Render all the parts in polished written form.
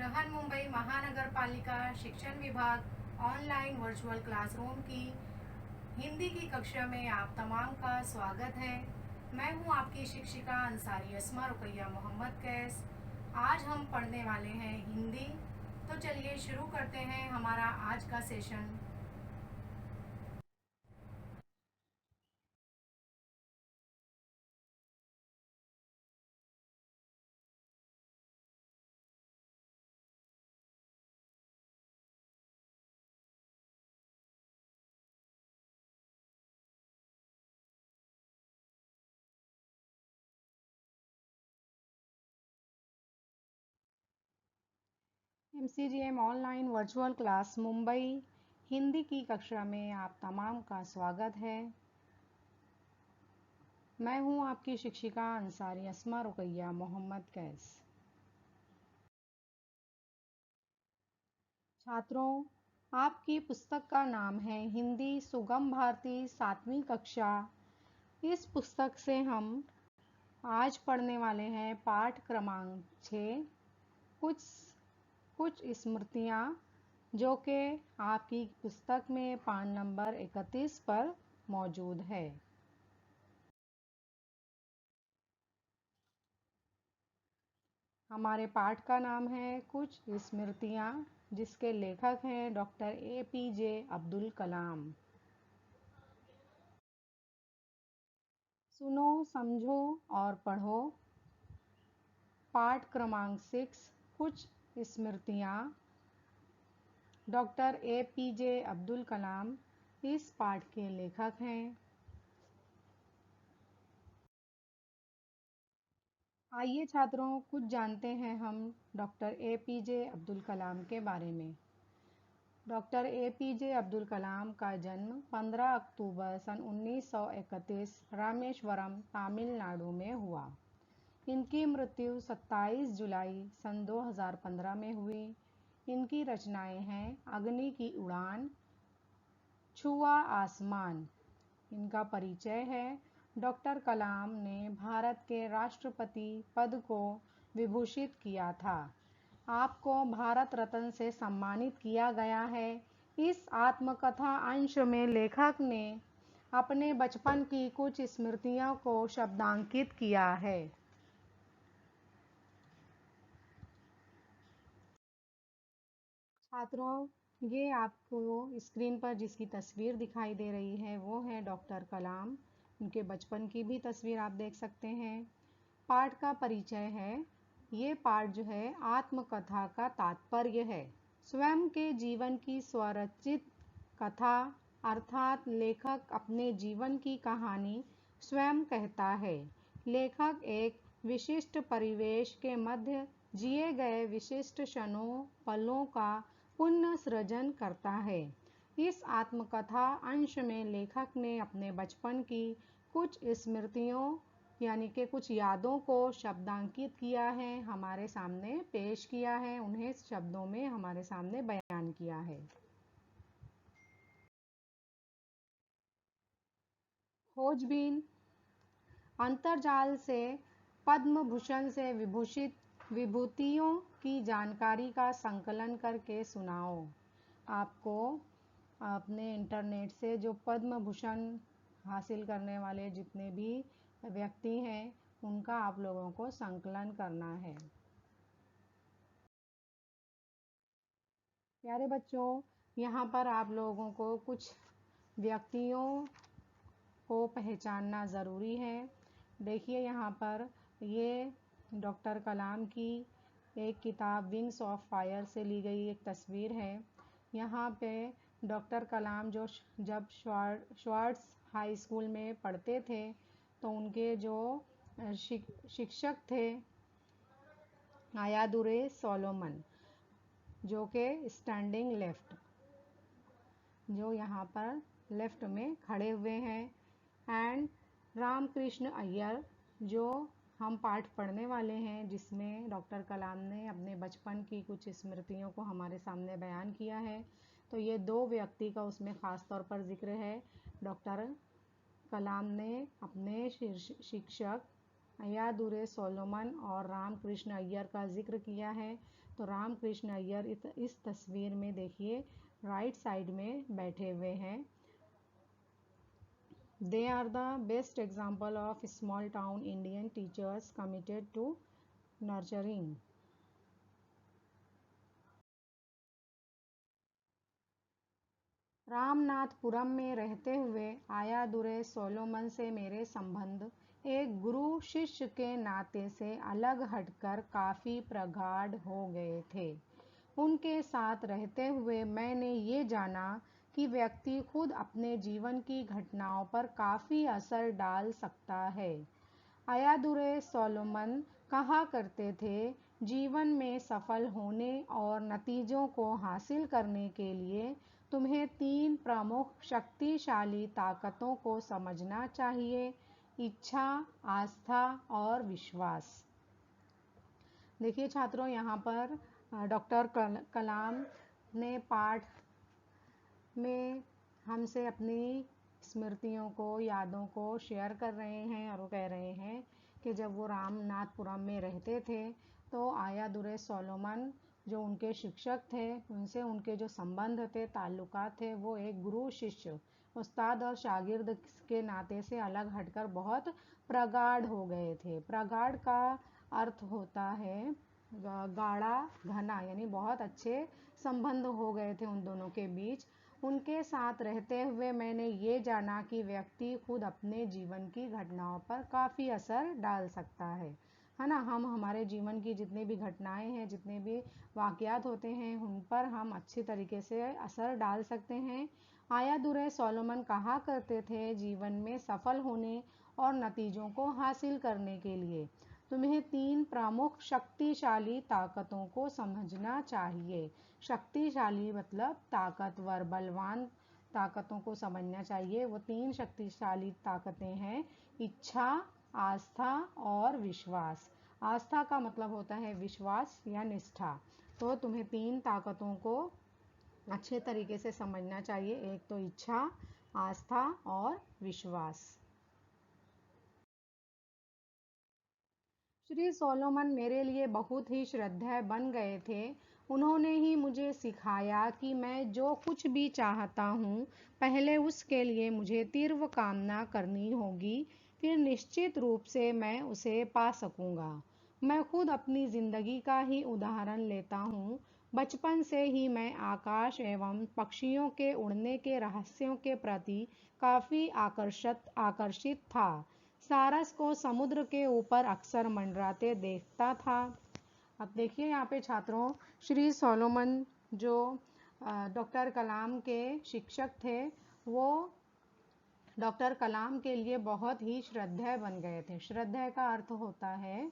बृहन्मुंबई महानगर पालिका शिक्षण विभाग ऑनलाइन वर्चुअल क्लासरूम की हिंदी की कक्षा में आप तमाम का स्वागत है। मैं हूं आपकी शिक्षिका अंसारी अस्मा रुकैया मोहम्मद कैस। आज हम पढ़ने वाले हैं हिंदी। तो चलिए शुरू करते हैं हमारा आज का session. MCGM online virtual class Mumbai Hindi की कक्षा में आप तमाम का स्वागत है। मैं हूं आपकी शिक्षिका अंसारी अस्मा रुकैया मोहम्मद कैस। छात्रों, आपकी पुस्तक का नाम है हिंदी सुगम भारती 7वीं कक्षा। इस पुस्तक से हम आज पढ़ने वाले हैं पाठ क्रमांक 6, कुछ कुछ स्मृतियाँ, जो कि आपकी पुस्तक में पान नंबर 31 पर मौजूद है। हमारे पाठ का नाम है कुछ स्मृतियाँ, जिसके लेखक हैं डॉक्टर APJ अब्दुल कलाम। सुनो, समझो और पढ़ो। पाठ क्रमांक 6, कुछ स्मृतियाँ। डॉक्टर APJ अब्दुल कलाम इस पाठ के लेखक हैं। आइए छात्रों, कुछ जानते हैं हम डॉक्टर APJ अब्दुल कलाम के बारे में। डॉक्टर APJ अब्दुल कलाम का जन्म 15 अक्टूबर सन 1931 रामेश्वरम, तमिलनाडु में हुआ। इनकी मृत्यु 27 जुलाई सन 2015 में हुई। इनकी रचनाएं हैं अग्नि की उड़ान, छुआ आसमान। इनका परिचय है। डॉक्टर कलाम ने भारत के राष्ट्रपति पद को विभूषित किया था। आपको भारत रत्न से सम्मानित किया गया है। इस आत्मकथा अंश में लेखक ने अपने बचपन की कुछ स्मृतियों को शब्दांकित किया है। छात्रों, ये आपको स्क्रीन पर जिसकी तस्वीर दिखाई दे रही है वो है डॉक्टर कलाम। उनके बचपन की भी तस्वीर आप देख सकते हैं। पाठ का परिचय है। ये पाठ जो है आत्मकथा का तात्पर्य है। स्वयं के जीवन की स्वरचित कथा, अर्थात लेखक अपने जीवन की कहानी स्वयं कहता है। लेखक एक विशिष्ट परिवेश के मध्य जिए गए विशिष्ट क्षणों, पलों का पुनः सृजन करता है। इस आत्मकथा अंश में लेखक ने अपने बचपन की कुछ स्मृतियों यानी कि कुछ यादों को शब्दांकित किया है, हमारे सामने पेश किया है, उन्हें शब्दों में हमारे सामने बयान किया है। खोजबीन। अंतर्जाल से पद्म भूषण से विभूषित विभूतियों की जानकारी का संकलन करके सुनाओ। आपको अपने इंटरनेट से जो पद्म भूषण हासिल करने वाले जितने भी व्यक्ति हैं, उनका आप लोगों को संकलन करना है। प्यारे बच्चों, यहाँ पर आप लोगों को कुछ व्यक्तियों को पहचानना ज़रूरी है। देखिए यहाँ पर ये डॉक्टर कलाम की एक किताब विंग्स ऑफ फायर से ली गई एक तस्वीर है। यहाँ पे डॉक्टर कलाम जो जब श्वार्ट्स हाई स्कूल में पढ़ते थे, तो उनके जो शिक्षक थे आयादुरे सोलोमन, जो के स्टैंडिंग लेफ्ट, जो यहाँ पर लेफ्ट में खड़े हुए हैं, एंड रामकृष्ण अय्यर, जो हम पाठ पढ़ने वाले हैं, जिसमें डॉक्टर कलाम ने अपने बचपन की कुछ स्मृतियों को हमारे सामने बयान किया है। तो ये दो व्यक्ति का उसमें ख़ास तौर पर जिक्र है। डॉक्टर कलाम ने अपने शिक्षक अय्यादुरै सोलोमन और रामकृष्ण अय्यर का जिक्र किया है। तो रामकृष्ण अय्यर इस तस्वीर में देखिए राइट साइड में बैठे हुए हैं। They are the best example of small town Indian teachers committed to nurturing. Ramanathapuram में रहते हुए आयादुरै सोलोमन से मेरे संबंध एक गुरु शिष्य के नाते से अलग हटकर काफ़ी प्रगाढ़ हो गए थे। उनके साथ रहते हुए मैंने ये जाना कि व्यक्ति खुद अपने जीवन की घटनाओं पर काफ़ी असर डाल सकता है। अय्यादुरै सोलोमन कहा करते थे, जीवन में सफल होने और नतीजों को हासिल करने के लिए तुम्हें 3 प्रमुख शक्तिशाली ताकतों को समझना चाहिए: इच्छा, आस्था और विश्वास। देखिए छात्रों, यहाँ पर डॉक्टर कलाम ने पाठ में हमसे अपनी स्मृतियों को, यादों को शेयर कर रहे हैं और वो कह रहे हैं कि जब वो रामनाथपुरम में रहते थे तो अय्यादुरै सोलोमन जो उनके शिक्षक थे, उनसे उनके जो संबंध थे, ताल्लुकात थे, वो एक गुरु शिष्य, उस्ताद और शागिर्द के नाते से अलग हटकर बहुत प्रगाढ़ हो गए थे। प्रगाढ़ का अर्थ होता है गाढ़ा, घना, यानी बहुत अच्छे संबंध हो गए थे उन दोनों के बीच। उनके साथ रहते हुए मैंने ये जाना कि व्यक्ति खुद अपने जीवन की घटनाओं पर काफ़ी असर डाल सकता है ना। हम हमारे जीवन की जितनी भी घटनाएं हैं, जितने भी वाक़यात होते हैं, उन पर हम अच्छी तरीके से असर डाल सकते हैं। अय्यादुरै सोलोमन कहा करते थे, जीवन में सफल होने और नतीजों को हासिल करने के लिए तुम्हें 3 प्रमुख शक्तिशाली ताकतों को समझना चाहिए। शक्तिशाली मतलब ताकतवर, बलवान ताकतों को समझना चाहिए। वो 3 शक्तिशाली ताकतें हैं: इच्छा, आस्था और विश्वास। आस्था का मतलब होता है विश्वास या निष्ठा। तो तुम्हें 3 ताकतों को अच्छे तरीके से समझना चाहिए। एक तो इच्छा, आस्था और विश्वास। श्री सोलोमन मेरे लिए बहुत ही श्रद्धेय बन गए थे। उन्होंने ही मुझे सिखाया कि मैं जो कुछ भी चाहता हूँ, पहले उसके लिए मुझे तीव्र कामना करनी होगी, फिर निश्चित रूप से मैं उसे पा सकूँगा। मैं खुद अपनी ज़िंदगी का ही उदाहरण लेता हूँ। बचपन से ही मैं आकाश एवं पक्षियों के उड़ने के रहस्यों के प्रति काफ़ी आकर्षित था। सारस को समुद्र के ऊपर अक्सर मंडराते देखता था। अब देखिए यहाँ पे छात्रों, श्री सोलोमन जो डॉक्टर कलाम के शिक्षक थे, वो डॉक्टर कलाम के लिए बहुत ही श्रद्धेय बन गए थे। श्रद्धेय का अर्थ होता है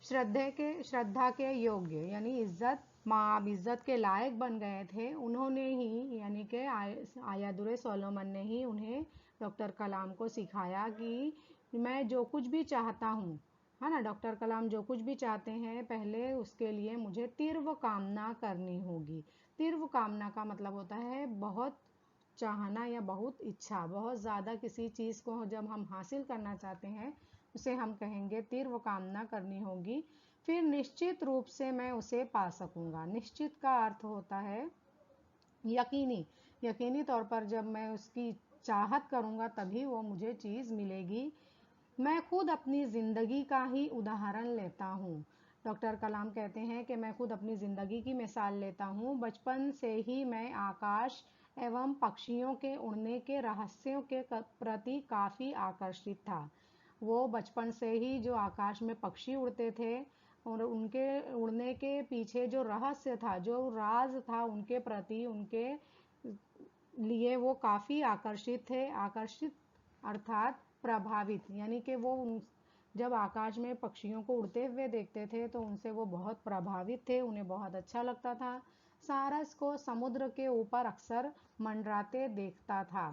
श्रद्धा के योग्य, यानी इज्जत, आप इज्जत के लायक बन गए थे। उन्होंने ही, यानी कि अय्यादुरै सोलोमन ने ही उन्हें, डॉक्टर कलाम को सिखाया कि मैं जो कुछ भी चाहता हूँ, है ना, डॉक्टर कलाम जो कुछ भी चाहते हैं, पहले उसके लिए मुझे तीव्र कामना करनी होगी। तीव्र कामना का मतलब होता है बहुत चाहना या बहुत इच्छा। बहुत ज़्यादा किसी चीज़ को जब हम हासिल करना चाहते हैं, उसे हम कहेंगे तीव्र कामना करनी होगी। फिर निश्चित रूप से मैं उसे पा सकूंगा। निश्चित का अर्थ होता है यकीनी। यकीनी तौर पर जब मैं उसकी चाहत करूंगा तभी वो मुझे चीज़ मिलेगी। मैं खुद अपनी ज़िंदगी का ही उदाहरण लेता हूँ। डॉक्टर कलाम कहते हैं कि मैं खुद अपनी ज़िंदगी की मिसाल लेता हूँ। बचपन से ही मैं आकाश एवं पक्षियों के उड़ने के रहस्यों के प्रति काफ़ी आकर्षित था। वो बचपन से ही जो आकाश में पक्षी उड़ते थे और उनके उड़ने के पीछे जो रहस्य था, जो राज था, उनके प्रति, उनके लिए वो काफ़ी आकर्षित थे। आकर्षित अर्थात प्रभावित, यानी कि वो जब आकाश में पक्षियों को उड़ते हुए देखते थे तो उनसे वो बहुत प्रभावित थे, उन्हें बहुत अच्छा लगता था। सारस को समुद्र के ऊपर अक्सर मंडराते देखता था।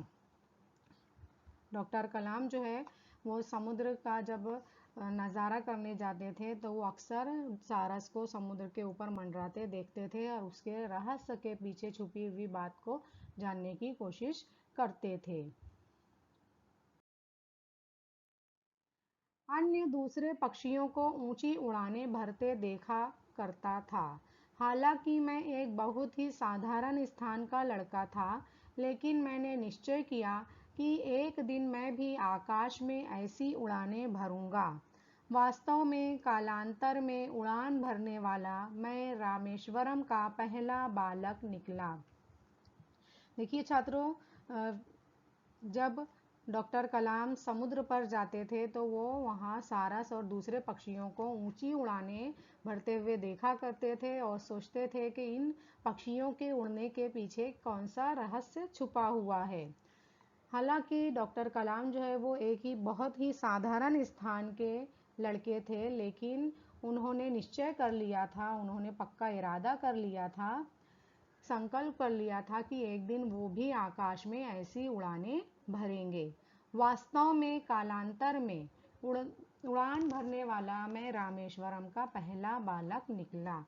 डॉक्टर कलाम जो है वो समुद्र का जब नज़ारा करने जाते थे तो वो अक्सर सारस को समुद्र के ऊपर मंडराते देखते थे और उसके रहस्य के पीछे छुपी हुई बात को जानने की कोशिश करते थे। अन्य दूसरे पक्षियों को ऊंची उड़ानें भरते देखा करता था। हालांकि मैं एक बहुत ही साधारण स्थान का लड़का था, लेकिन मैंने निश्चय किया कि एक दिन मैं भी आकाश में ऐसी उड़ानें भरूंगा। वास्तव में कालांतर में उड़ान भरने वाला मैं रामेश्वरम का पहला बालक निकला। देखिए छात्रों, जब डॉक्टर कलाम समुद्र पर जाते थे तो वो वहाँ सारस और दूसरे पक्षियों को ऊंची उड़ानें भरते हुए देखा करते थे और सोचते थे कि इन पक्षियों के उड़ने के पीछे कौन सा रहस्य छुपा हुआ है। हालांकि डॉक्टर कलाम जो है वो एक ही बहुत ही साधारण स्थान के लड़के थे, लेकिन उन्होंने निश्चय कर लिया था, उन्होंने पक्का इरादा कर लिया था, संकल्प कर लिया था कि एक दिन वो भी आकाश में ऐसी उड़ानें भरेंगे। वास्तव में कालांतर में उड़ान भरने वाला मैं रामेश्वरम का पहला बालक निकला।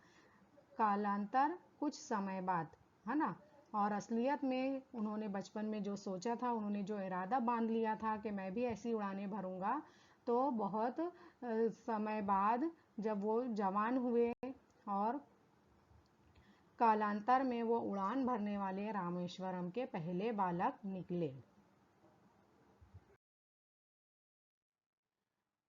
कालांतर कुछ समय बाद, है ना। और असलियत में उन्होंने बचपन में जो सोचा था, उन्होंने जो इरादा बांध लिया था कि मैं भी ऐसी उड़ानें भरूंगा, तो बहुत समय बाद जब वो जवान हुए और कालांतर में वो उड़ान भरने वाले रामेश्वरम के पहले बालक निकले।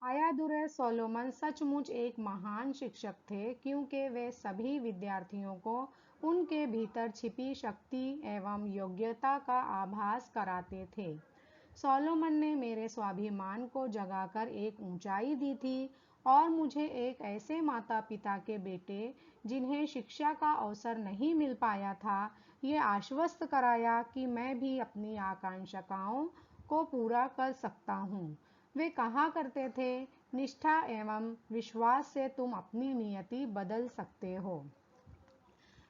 आयादुरै सोलोमन सचमुच एक महान शिक्षक थे, क्योंकि वे सभी विद्यार्थियों को उनके भीतर छिपी शक्ति एवं योग्यता का आभास कराते थे। सोलोमन ने मेरे स्वाभिमान को जगाकर एक ऊंचाई दी थी और मुझे एक ऐसे माता पिता के बेटे जिन्हें शिक्षा का अवसर नहीं मिल पाया था, ये आश्वस्त कराया कि मैं भी अपनी आकांक्षाओं को पूरा कर सकता हूँ। वे कहा करते थे, निष्ठा एवं विश्वास से तुम अपनी नियति बदल सकते हो।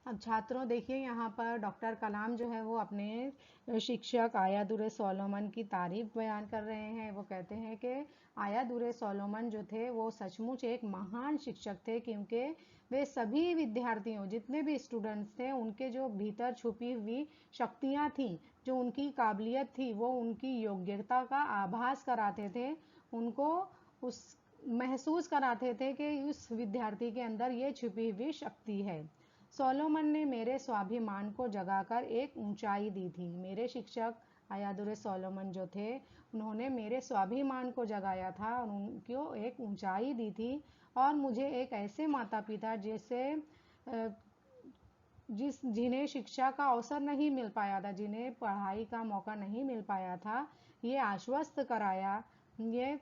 अब छात्रों देखिए, यहाँ पर डॉक्टर कलाम जो है वो अपने शिक्षक आयादुरै सोलोमन की तारीफ बयान कर रहे हैं। वो कहते हैं कि आयादुरै सोलोमन जो थे वो सचमुच एक महान शिक्षक थे, क्योंकि वे सभी विद्यार्थियों, जितने भी स्टूडेंट्स थे, उनके जो भीतर छुपी हुई शक्तियाँ थी, जो उनकी काबिलियत थी, वो उनकी योग्यता का आभास कराते थे, उनको उस महसूस कराते थे कि उस विद्यार्थी के अंदर ये छुपी हुई शक्ति है। सोलोमन ने मेरे स्वाभिमान को जगाकर एक ऊंचाई दी थी। मेरे शिक्षक आयादुरै सोलोमन जो थे, उन्होंने मेरे स्वाभिमान को जगाया था और उनको एक ऊंचाई दी थी, और मुझे एक ऐसे माता पिता जिन्हें शिक्षा का अवसर नहीं मिल पाया था, जिन्हें पढ़ाई का मौका नहीं मिल पाया था, ये आश्वस्त कराया, ये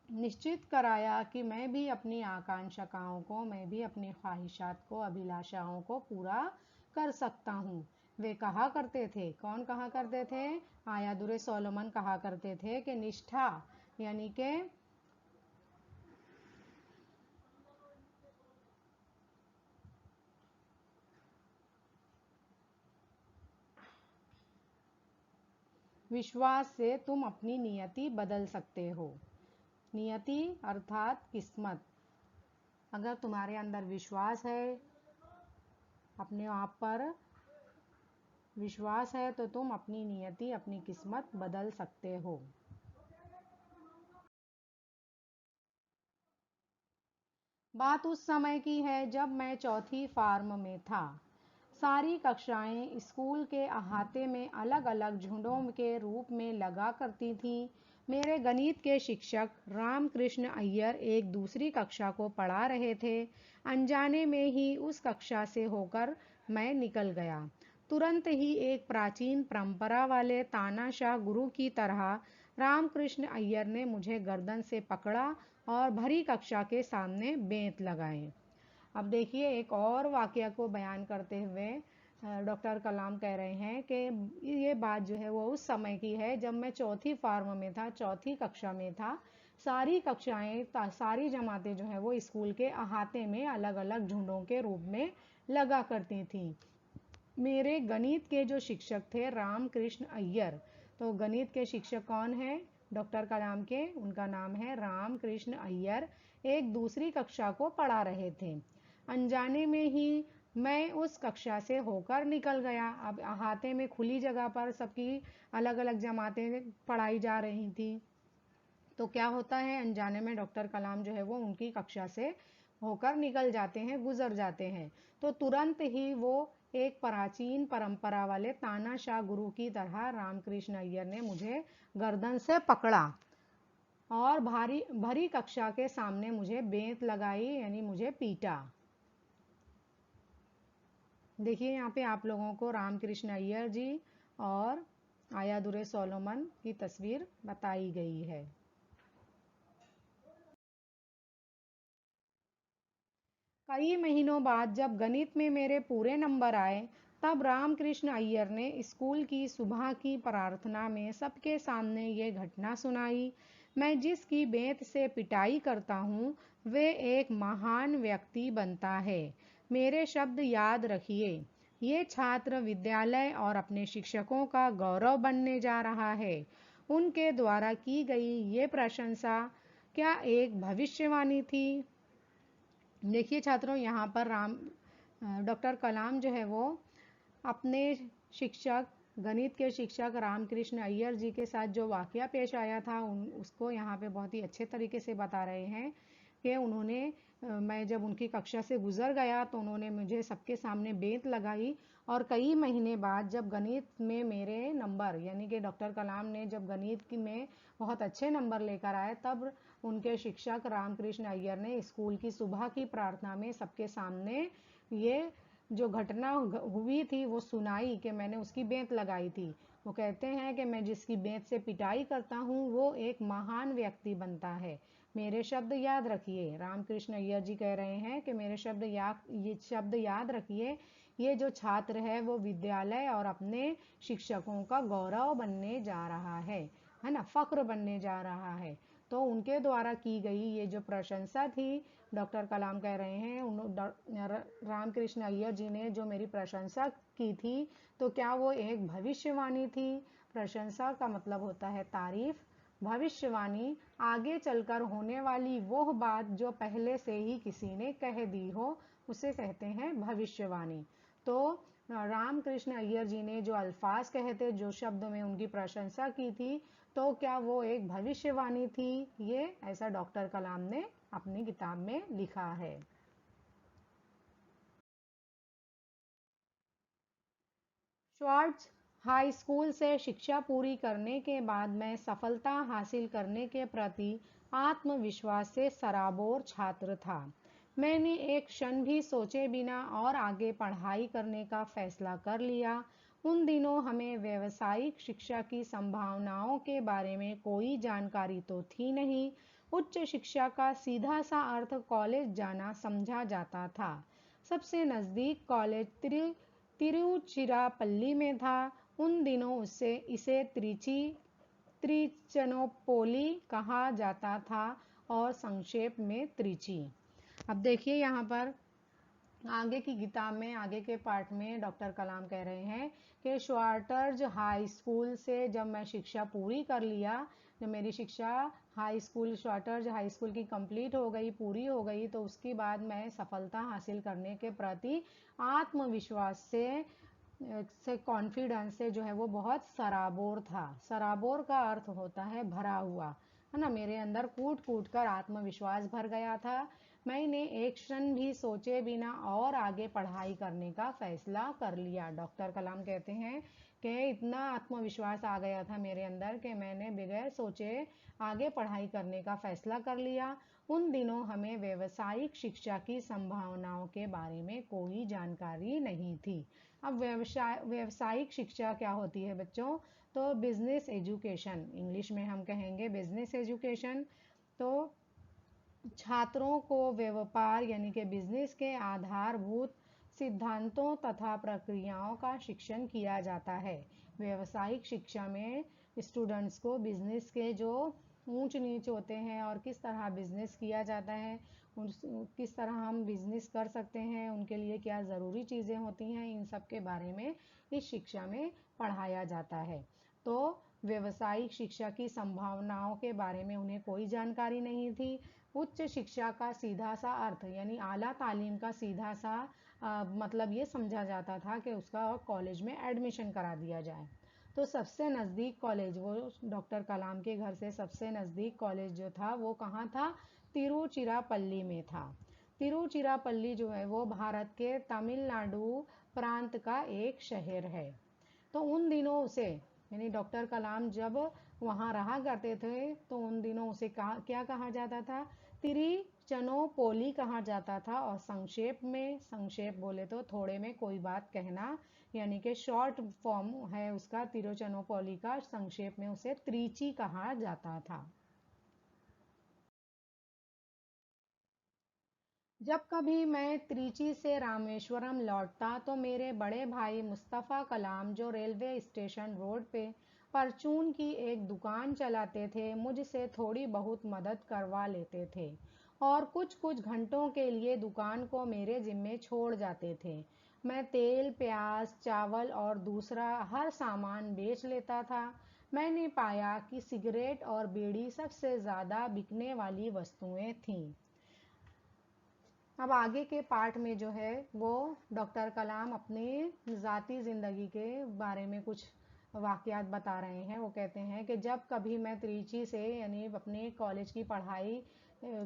निश्चित कराया कि मैं भी अपनी आकांक्षाओं को, मैं भी अपनी ख्वाहिशात को, अभिलाषाओं को पूरा कर सकता हूँ। वे कहा करते थे, कौन कहा करते थे? आयादुरै सोलोमन कहा करते थे कि निष्ठा यानी कि विश्वास से तुम अपनी नियति बदल सकते हो। नियति अर्थात किस्मत। अगर तुम्हारे अंदर विश्वास है, अपने आप पर विश्वास है, तो तुम अपनी नियति, अपनी किस्मत बदल सकते हो। बात उस समय की है जब मैं चौथी फार्म में था। सारी कक्षाएं स्कूल के अहाते में अलग अलग झुंडों के रूप में लगा करती थीं। मेरे गणित के शिक्षक रामकृष्ण अय्यर एक दूसरी कक्षा को पढ़ा रहे थे। अनजाने में ही उस कक्षा से होकर मैं निकल गया। तुरंत ही एक प्राचीन परंपरा वाले तानाशाह गुरु की तरह रामकृष्ण अय्यर ने मुझे गर्दन से पकड़ा और भरी कक्षा के सामने बेंत लगाए। अब देखिए, एक और वाकया को बयान करते हुए डॉक्टर कलाम कह रहे हैं कि ये बात जो है वो उस समय की है जब मैं चौथी फार्म में था, चौथी कक्षा में था। सारी कक्षाएं, सारी जमातें जो है वो स्कूल के अहाते में अलग अलग झुंडों के रूप में लगा करती थी। मेरे गणित के जो शिक्षक थे रामकृष्ण अय्यर, तो गणित के शिक्षक कौन है डॉक्टर कलाम के? उनका नाम है रामकृष्ण अय्यर। एक दूसरी कक्षा को पढ़ा रहे थे। अनजाने में ही मैं उस कक्षा से होकर निकल गया। अब अहाते में खुली जगह पर सबकी अलग अलग जमातें पढ़ाई जा रही थी। तो क्या होता है, अनजाने में डॉक्टर कलाम जो है वो उनकी कक्षा से होकर निकल जाते हैं, गुजर जाते हैं। तो तुरंत ही वो एक प्राचीन परंपरा वाले तानाशाह गुरु की तरह रामकृष्ण अय्यर ने मुझे गर्दन से पकड़ा और भारी भरी कक्षा के सामने मुझे बेंत लगाई, यानी मुझे पीटा। देखिए यहाँ पे आप लोगों को रामकृष्ण अय्यर जी और आयादुर्रे सोलोमन की तस्वीर बताई गई है। कई महीनों बाद जब गणित में मेरे पूरे नंबर आए, तब रामकृष्ण अय्यर ने स्कूल की सुबह की प्रार्थना में सबके सामने ये घटना सुनाई। मैं जिसकी बेंत से पिटाई करता हूँ, वे एक महान व्यक्ति बनता है। मेरे शब्द याद रखिए। ये छात्र विद्यालय और अपने शिक्षकों का गौरव बनने जा रहा है। उनके द्वारा की गई ये प्रशंसा क्या एक भविष्यवाणी थी? देखिए छात्रों, यहाँ पर डॉक्टर कलाम जो है वो अपने शिक्षक, गणित के शिक्षक रामकृष्ण अय्यर जी के साथ जो वाकया पेश आया था उसको यहाँ पे बहुत ही अच्छे तरीके से बता रहे हैं कि मैं जब उनकी कक्षा से गुजर गया तो उन्होंने मुझे सबके सामने बेंत लगाई, और कई महीने बाद जब गणित में मेरे नंबर, यानी कि डॉक्टर कलाम ने जब गणित में बहुत अच्छे नंबर लेकर आए, तब उनके शिक्षक रामकृष्ण अय्यर ने स्कूल की सुबह की प्रार्थना में सबके सामने ये जो घटना हुई थी वो सुनाई कि मैंने उसकी बेंत लगाई थी। वो कहते हैं कि मैं जिसकी बेंत से पिटाई करता हूँ वो एक महान व्यक्ति बनता है। मेरे शब्द याद रखिए। रामकृष्ण अय्यर जी कह रहे हैं कि ये शब्द याद रखिए। ये जो छात्र है वो विद्यालय और अपने शिक्षकों का गौरव बनने जा रहा है ना, फख्र बनने जा रहा है। तो उनके द्वारा की गई ये जो प्रशंसा थी, डॉक्टर कलाम कह रहे हैं रामकृष्ण अय्यर जी ने जो मेरी प्रशंसा की थी, तो क्या वो एक भविष्यवाणी थी? प्रशंसा का मतलब होता है तारीफ, भविष्यवाणी आगे चलकर होने वाली वो बात जो पहले से ही किसी ने कह दी हो, उसे कहते हैं भविष्यवाणी। तो रामकृष्ण अय्यर जी ने जो अल्फाज कहे थे, जो शब्द में उनकी प्रशंसा की थी, तो क्या वो एक भविष्यवाणी थी? ये ऐसा डॉक्टर कलाम ने अपनी किताब में लिखा है। श्वार्ट्ज हाई स्कूल से शिक्षा पूरी करने के बाद मैं सफलता हासिल करने के प्रति आत्मविश्वास से सराबोर छात्र था। मैंने एक क्षण भी सोचे बिना और आगे पढ़ाई करने का फैसला कर लिया। उन दिनों हमें व्यावसायिक शिक्षा की संभावनाओं के बारे में कोई जानकारी तो थी नहीं। उच्च शिक्षा का सीधा सा अर्थ कॉलेज जाना समझा जाता था। सबसे नज़दीक कॉलेज तिरुचिरापल्ली में था। उन दिनों इसे त्रिचनोपोली कहा जाता था और संक्षेप में त्रिची। अब देखिए यहाँ पर आगे की किताब में, आगे के पार्ट में डॉक्टर कलाम कह रहे हैं कि श्वार्टर्ज हाई स्कूल से जब मैं शिक्षा पूरी कर लिया, जब मेरी शिक्षा श्वार्टर्ज हाई स्कूल की कंप्लीट हो गई, पूरी हो गई, तो उसके बाद मैं सफलता हासिल करने के प्रति आत्मविश्वास से कॉन्फिडेंस से जो है वो बहुत सराबोर था। सराबोर का अर्थ होता है भरा हुआ, है ना। मेरे अंदर कूट कूट कर आत्मविश्वास भर गया था। मैंने एक क्षण भी सोचे बिना और आगे पढ़ाई करने का फैसला कर लिया। डॉक्टर कलाम कहते हैं कि इतना आत्मविश्वास आ गया था मेरे अंदर कि मैंने बगैर सोचे आगे पढ़ाई करने का फैसला कर लिया। उन दिनों हमें व्यावसायिक शिक्षा की संभावनाओं के बारे में कोई जानकारी नहीं थी। अब व्यावसायिक शिक्षा क्या होती है बच्चों? तो बिजनेस एजुकेशन, इंग्लिश में हम कहेंगे बिजनेस एजुकेशन। तो छात्रों को व्यापार यानी कि बिजनेस के आधारभूत सिद्धांतों तथा प्रक्रियाओं का शिक्षण किया जाता है। व्यावसायिक शिक्षा में स्टूडेंट्स को बिजनेस के जो ऊंच नीच होते हैं और किस तरह बिजनेस किया जाता है, किस तरह हम बिजनेस कर सकते हैं, उनके लिए क्या ज़रूरी चीज़ें होती हैं, इन सब के बारे में इस शिक्षा में पढ़ाया जाता है। तो व्यावसायिक शिक्षा की संभावनाओं के बारे में उन्हें कोई जानकारी नहीं थी। उच्च शिक्षा का सीधा सा अर्थ यानी आला तालीम का सीधा सा मतलब ये समझा जाता था कि उसका कॉलेज में एडमिशन करा दिया जाए। तो सबसे नज़दीक कॉलेज, वो डॉक्टर कलाम के घर से सबसे नज़दीक कॉलेज जो था वो कहाँ था? तिरुचिरापल्ली में था। तिरुचिरापल्ली जो है वो भारत के तमिलनाडु प्रांत का एक शहर है। तो उन दिनों उसे, यानी डॉक्टर कलाम जब वहाँ रहा करते थे तो उन दिनों उसे क्या कहा जाता था? तिरुचनोपोली कहा जाता था। और संक्षेप में, संक्षेप बोले तो थोड़े में कोई बात कहना, यानी कि शॉर्ट फॉर्म है उसका तिरुचनोपोली का, संक्षेप में उसे त्रिची कहा जाता था। जब कभी मैं त्रिची से रामेश्वरम लौटता तो मेरे बड़े भाई मुस्तफ़ा कलाम, जो रेलवे स्टेशन रोड पे परचून की एक दुकान चलाते थे, मुझसे थोड़ी बहुत मदद करवा लेते थे और कुछ कुछ घंटों के लिए दुकान को मेरे जिम्मे छोड़ जाते थे। मैं तेल, प्याज, चावल और दूसरा हर सामान बेच लेता था। मैंने पाया कि सिगरेट और बीड़ी सबसे ज़्यादा बिकने वाली वस्तुएं थीं। अब आगे के पार्ट में जो है वो डॉक्टर कलाम अपनी ज़ाती ज़िंदगी के बारे में कुछ वाक़यात बता रहे हैं। वो कहते हैं कि जब कभी मैं त्रिची से, यानी अपने कॉलेज की पढ़ाई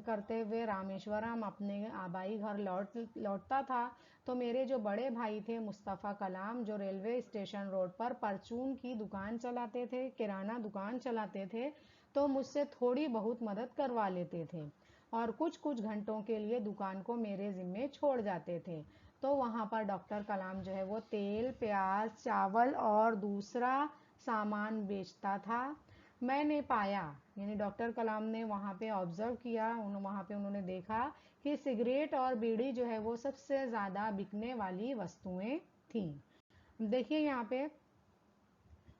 करते हुए रामेश्वरम अपने आबाई घर लौटता था तो मेरे जो बड़े भाई थे मुस्तफ़ा कलाम, जो रेलवे स्टेशन रोड पर परचून की दुकान चलाते थे, किराना दुकान चलाते थे, तो मुझसे थोड़ी बहुत मदद करवा लेते थे और कुछ कुछ घंटों के लिए दुकान को मेरे ज़िम्मे छोड़ जाते थे। तो वहाँ पर डॉक्टर कलाम जो है वो तेल, प्याज, चावल और दूसरा सामान बेचता था। मैंने पाया, यानी डॉक्टर कलाम ने वहाँ पे ऑब्ज़र्व किया, वहाँ पे उन्होंने देखा कि सिगरेट और बीड़ी जो है वो सबसे ज़्यादा बिकने वाली वस्तुएं थीं। देखिए यहाँ पे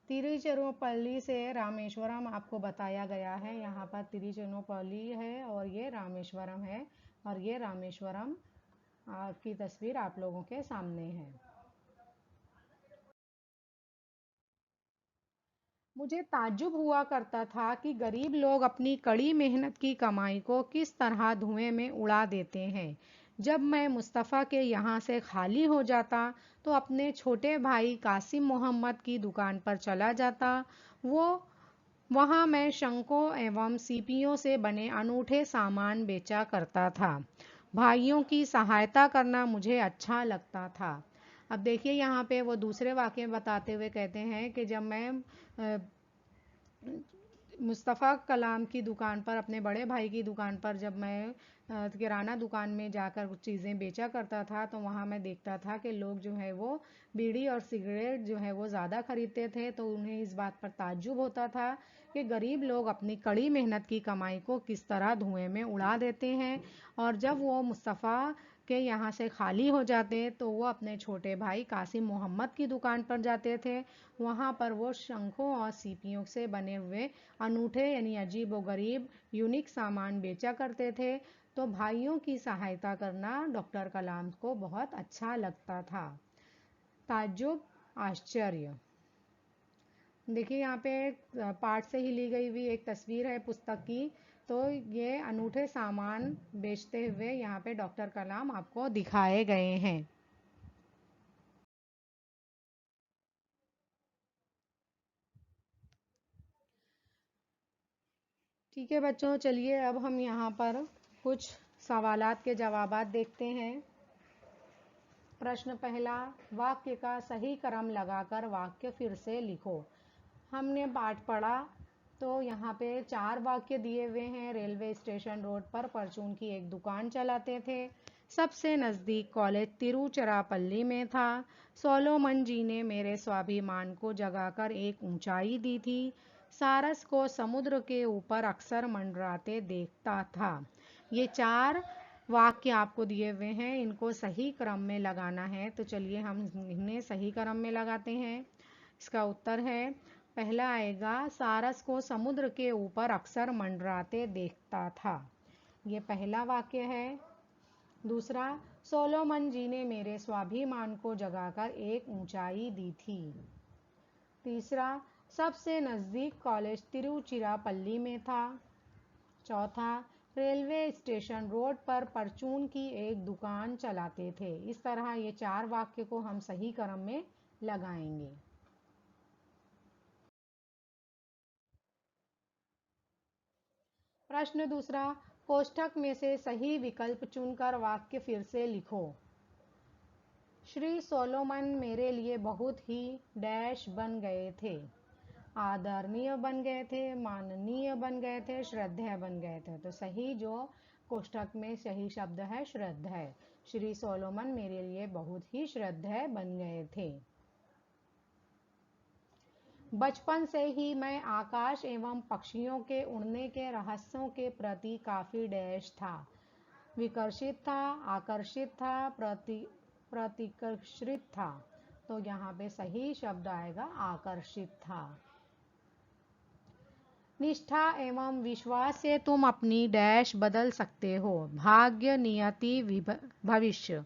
तिरुचिरापल्ली से रामेश्वरम आपको बताया गया है। यहाँ पर तिरुचिरापल्ली है और ये रामेश्वरम है, और ये रामेश्वरम की तस्वीर आप लोगों के सामने है। मुझे ताज्जुब हुआ करता था कि गरीब लोग अपनी कड़ी मेहनत की कमाई को किस तरह धुएं में उड़ा देते हैं। जब मैं मुस्तफ़ा के यहाँ से खाली हो जाता तो अपने छोटे भाई कासिम मोहम्मद की दुकान पर चला जाता। वो वहाँ मैं शंखों एवं सीपियों से बने अनूठे सामान बेचा करता था। भाइयों की सहायता करना मुझे अच्छा लगता था। अब देखिए यहाँ पे वो दूसरे वाक़ये बताते हुए कहते हैं कि जब मैं मुस्तफ़ा कलाम की दुकान पर, अपने बड़े भाई की दुकान पर जब मैं किराना दुकान में जाकर कुछ चीज़ें बेचा करता था तो वहाँ मैं देखता था कि लोग जो है वो बीड़ी और सिगरेट जो है वो ज़्यादा खरीदते थे। तो उन्हें इस बात पर ताज्जुब होता था कि गरीब लोग अपनी कड़ी मेहनत की कमाई को किस तरह धुएं में उड़ा देते हैं। और जब वो मुस्तफ़ा के यहाँ से खाली हो जाते तो वो अपने छोटे भाई कासिम मोहम्मद की दुकान पर जाते थे। वहाँ पर वो शंखों और सीपियों से बने हुए अनूठे, यानी अजीब व गरीब यूनिक सामान बेचा करते थे। तो भाइयों की सहायता करना डॉक्टर कलाम को बहुत अच्छा लगता था। ताज्जुब, आश्चर्य। देखिए यहाँ पे पाठ से ही ली गई हुई एक तस्वीर है पुस्तक की। तो ये अनूठे सामान बेचते हुए यहाँ पे डॉक्टर कलाम आपको दिखाए गए हैं। ठीक है बच्चों, चलिए अब हम यहाँ पर कुछ सवालात के जवाबात देखते हैं। प्रश्न पहला, वाक्य का सही क्रम लगाकर वाक्य फिर से लिखो। हमने पाठ पढ़ा तो यहाँ पे 4 वाक्य दिए हुए हैं। रेलवे स्टेशन रोड पर परचून की एक दुकान चलाते थे। सबसे नज़दीक कॉलेज तिरुचिरापल्ली में था। सोलोमन जी ने मेरे स्वाभिमान को जगाकर एक ऊंचाई दी थी। सारस को समुद्र के ऊपर अक्सर मंडराते देखता था। ये 4 वाक्य आपको दिए हुए हैं, इनको सही क्रम में लगाना है। तो चलिए हम इन्हें सही क्रम में लगाते हैं। इसका उत्तर है, पहला आएगा, सारस को समुद्र के ऊपर अक्सर मंडराते देखता था। ये पहला वाक्य है। दूसरा, सोलोमन जी ने मेरे स्वाभिमान को जगाकर एक ऊंचाई दी थी। तीसरा, सबसे नज़दीक कॉलेज तिरुचिरापल्ली में था। चौथा, रेलवे स्टेशन रोड पर परचून की एक दुकान चलाते थे। इस तरह ये 4 वाक्य को हम सही क्रम में लगाएंगे। प्रश्न दूसरा, कोष्ठक में से सही विकल्प चुनकर वाक्य फिर से लिखो। श्री सोलोमन मेरे लिए बहुत ही डैश बन गए थे। आदरणीय बन गए थे, माननीय बन गए थे, श्रद्धेय बन गए थे। तो सही जो कोष्ठक में सही शब्द है श्रद्धेय। श्री सोलोमन मेरे लिए बहुत ही श्रद्धेय बन गए थे। बचपन से ही मैं आकाश एवं पक्षियों के उड़ने के रहस्यों के प्रति काफी डैश था। विकर्षित था, आकर्षित था, प्रतिकर्षित था। तो यहाँ पे सही शब्द आएगा आकर्षित था। निष्ठा एवं विश्वास से तुम अपनी डैश बदल सकते हो। भाग्य, नियति, भविष्य।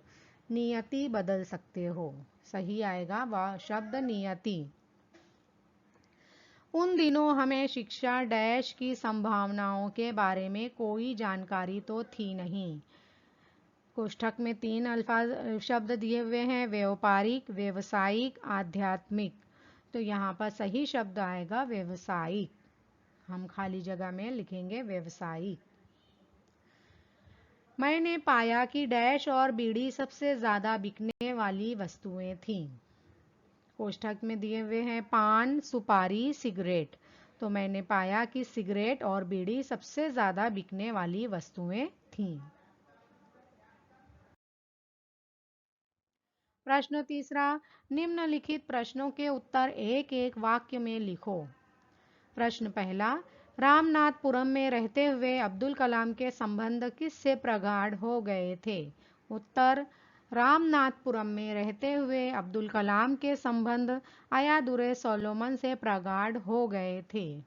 नियति बदल सकते हो। सही आएगा वह शब्द नियति। उन दिनों हमें शिक्षा डैश की संभावनाओं के बारे में कोई जानकारी तो थी नहीं। कोष्ठक में 3 अल्फाज शब्द दिए हुए हैं, व्यापारिक, व्यवसायिक, आध्यात्मिक। तो यहाँ पर सही शब्द आएगा व्यवसायिक। हम खाली जगह में लिखेंगे व्यवसायिक। मैंने पाया कि डैश और बीड़ी सबसे ज्यादा बिकने वाली वस्तुएं थीं। कोष्ठक में दिए हुए हैं पान, सुपारी, सिगरेट। तो मैंने पाया कि सिगरेट और बीड़ी सबसे ज्यादा बिकने वाली वस्तुएं थीं। प्रश्न तीसरा, निम्नलिखित प्रश्नों के उत्तर एक एक वाक्य में लिखो। प्रश्न पहला, रामनाथपुरम में रहते हुए अब्दुल कलाम के संबंध किससे प्रगाढ़ हो गए थे? उत्तर, रामनाथपुरम में रहते हुए अब्दुल कलाम के संबंध आयादुर्रे सोलोमन से प्रगाढ़ हो गए थे।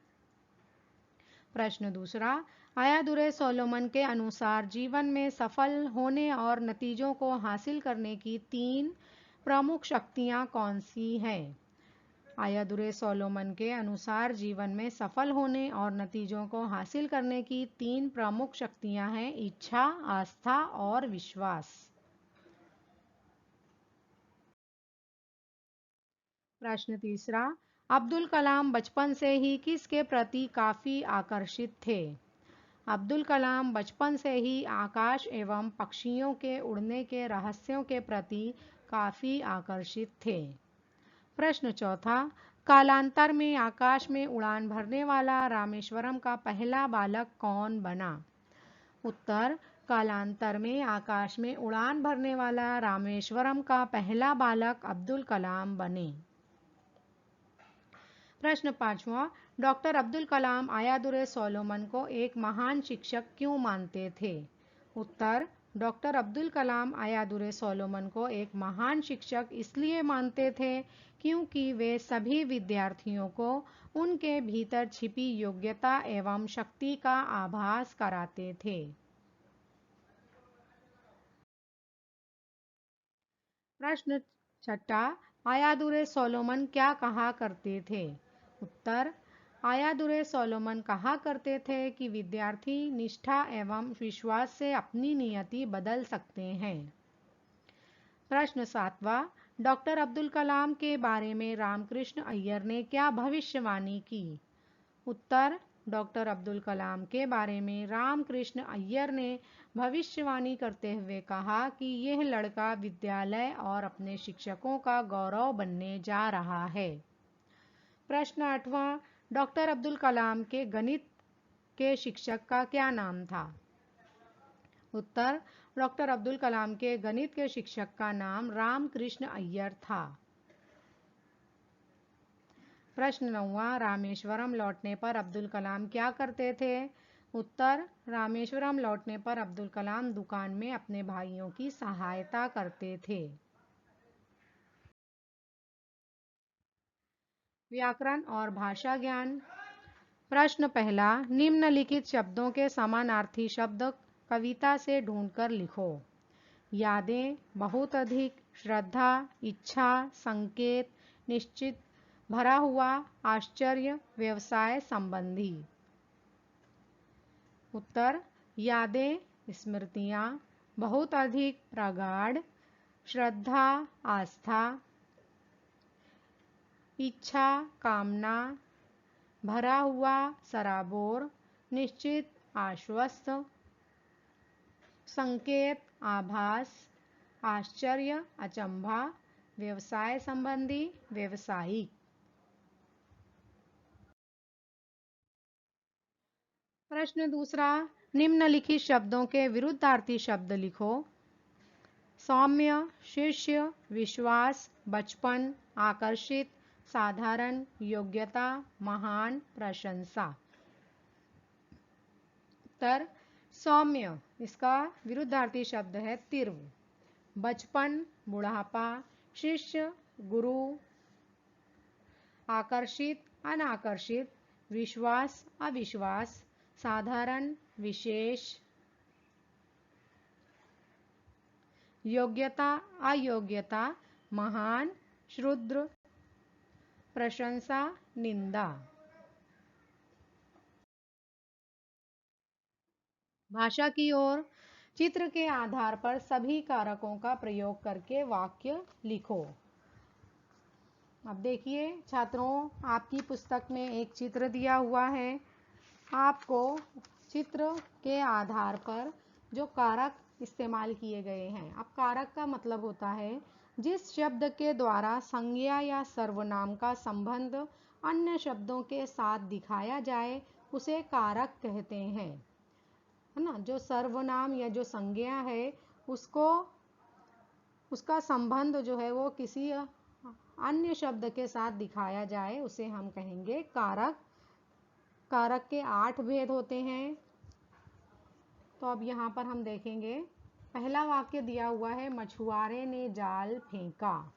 प्रश्न दूसरा, आयादुर्रे सोलोमन के अनुसार जीवन में सफल होने और नतीजों को हासिल करने की 3 प्रमुख शक्तियां कौन सी हैं? आयादुर्रे सोलोमन के अनुसार जीवन में सफल होने और नतीजों को हासिल करने की 3 प्रमुख शक्तियां हैं, इच्छा, आस्था और विश्वास। प्रश्न तीसरा, अब्दुल कलाम बचपन से ही किसके प्रति काफी आकर्षित थे? अब्दुल कलाम बचपन से ही आकाश एवं पक्षियों के उड़ने के रहस्यों के प्रति काफी आकर्षित थे। प्रश्न चौथा, कालांतर में आकाश में उड़ान भरने वाला रामेश्वरम का पहला बालक कौन बना? उत्तर, कालांतर में आकाश में उड़ान भरने वाला रामेश्वरम का पहला बालक अब्दुल कलाम बने। प्रश्न पांचवा, डॉक्टर अब्दुल कलाम आयादुर्रे सोलोमन को एक महान शिक्षक क्यों मानते थे? उत्तर, डॉक्टर अब्दुल कलाम आयादुर्रे सोलोमन को एक महान शिक्षक इसलिए मानते थे क्योंकि वे सभी विद्यार्थियों को उनके भीतर छिपी योग्यता एवं शक्ति का आभास कराते थे। प्रश्न छठा, आयादुर्रे सोलोमन क्या कहा करते थे? उत्तर, आयादुर्रे सोलोमन कहा करते थे कि विद्यार्थी निष्ठा एवं विश्वास से अपनी नियति बदल सकते हैं। प्रश्न सातवां, डॉक्टर अब्दुल कलाम के बारे में रामकृष्ण अय्यर ने क्या भविष्यवाणी की? उत्तर, डॉक्टर अब्दुल कलाम के बारे में रामकृष्ण अय्यर ने भविष्यवाणी करते हुए कहा कि यह लड़का विद्यालय और अपने शिक्षकों का गौरव बनने जा रहा है। प्रश्न आठवां, डॉक्टर अब्दुल कलाम के गणित के शिक्षक का क्या नाम था? उत्तर, डॉक्टर अब्दुल कलाम के गणित के शिक्षक का नाम रामकृष्ण अय्यर था। प्रश्न नौवां, रामेश्वरम लौटने पर अब्दुल कलाम क्या करते थे? उत्तर, रामेश्वरम लौटने पर अब्दुल कलाम दुकान में अपने भाइयों की सहायता करते थे। व्याकरण और भाषा ज्ञान। प्रश्न पहला, निम्नलिखित शब्दों के समानार्थी शब्द कविता से ढूंढकर लिखो। यादें, बहुत अधिक, श्रद्धा, इच्छा, संकेत, निश्चित, भरा हुआ, आश्चर्य, व्यवसाय संबंधी। उत्तर, यादें, स्मृतियां, बहुत अधिक, प्रगाढ़, श्रद्धा, आस्था, इच्छा, कामना, भरा हुआ, सराबोर, निश्चित, आश्वस्त, संकेत, आभास, आश्चर्य, अचंभा, व्यवसाय संबंधी, व्यवसायिक। प्रश्न दूसरा, निम्नलिखित शब्दों के विरुद्धार्थी शब्द लिखो। सौम्य, शिष्य, विश्वास, बचपन, आकर्षित, साधारण, योग्यता, महान, प्रशंसा। उत्तर सौम्य, इसका विरुद्धार्थी शब्द है तीव्र। बचपन, बुढ़ापा, शिष्य, गुरु, आकर्षित, अनाकर्षित, विश्वास, अविश्वास, साधारण, विशेष, योग्यता, अयोग्यता, महान, क्षुद्र, प्रशंसा, निंदा। भाषा की ओर, चित्र के आधार पर सभी कारकों का प्रयोग करके वाक्य लिखो। अब देखिए छात्रों, आपकी पुस्तक में एक चित्र दिया हुआ है। आपको चित्र के आधार पर जो कारक इस्तेमाल किए गए हैं, अब कारक का मतलब होता है जिस शब्द के द्वारा संज्ञा या सर्वनाम का संबंध अन्य शब्दों के साथ दिखाया जाए उसे कारक कहते हैं, है ना। जो सर्वनाम या जो संज्ञा है उसका संबंध जो है वो किसी अन्य शब्द के साथ दिखाया जाए उसे हम कहेंगे कारक। कारक के 8 भेद होते हैं। तो अब यहाँ पर हम देखेंगे, पहला वाक्य दिया हुआ है मछुआरे ने जाल फेंका।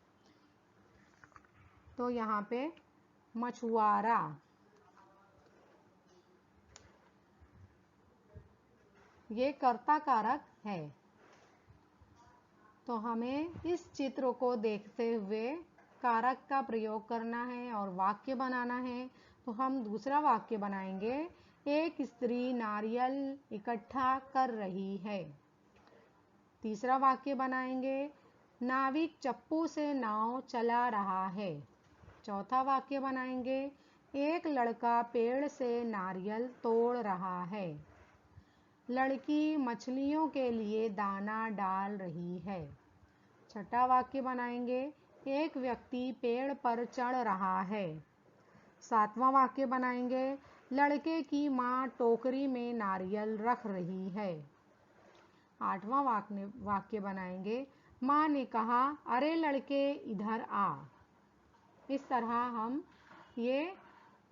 तो यहाँ पे मछुआरा, ये कर्ता कारक है। तो हमें इस चित्र को देखते हुए कारक का प्रयोग करना है और वाक्य बनाना है। तो हम दूसरा वाक्य बनाएंगे, एक स्त्री नारियल इकट्ठा कर रही है। तीसरा वाक्य बनाएंगे, नाविक चप्पू से नाव चला रहा है। चौथा वाक्य बनाएंगे, एक लड़का पेड़ से नारियल तोड़ रहा है। लड़की मछलियों के लिए दाना डाल रही है। छठा वाक्य बनाएंगे, एक व्यक्ति पेड़ पर चढ़ रहा है। सातवां वाक्य बनाएंगे, लड़के की माँ टोकरी में नारियल रख रही है। आठवां वाक्य बनाएंगे, माँ ने कहा, अरे लड़के इधर आ। इस तरह हम ये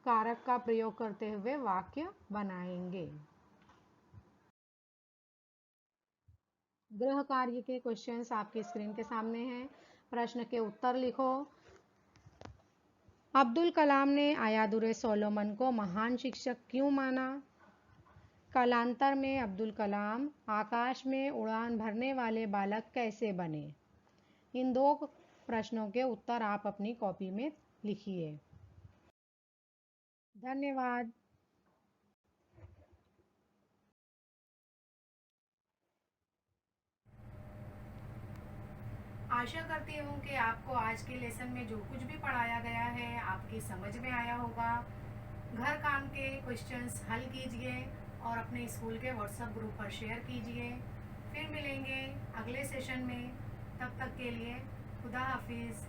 कारक का प्रयोग करते हुए वाक्य बनाएंगे। गृह कार्य के क्वेश्चंस आपकी स्क्रीन के सामने हैं। प्रश्न के उत्तर लिखो। अब्दुल कलाम ने आयादुर्रे सोलोमन को महान शिक्षक क्यों माना? कालांतर में अब्दुल कलाम आकाश में उड़ान भरने वाले बालक कैसे बने? इन 2 प्रश्नों के उत्तर आप अपनी कॉपी में लिखिए। धन्यवाद। आशा करती हूँ कि आपको आज के लेसन में जो कुछ भी पढ़ाया गया है आपकी समझ में आया होगा। घर काम के क्वेश्चंस हल कीजिए और अपने स्कूल के व्हाट्सएप ग्रुप पर शेयर कीजिए। फिर मिलेंगे अगले सेशन में। तब तक के लिए खुदा हाफिज़।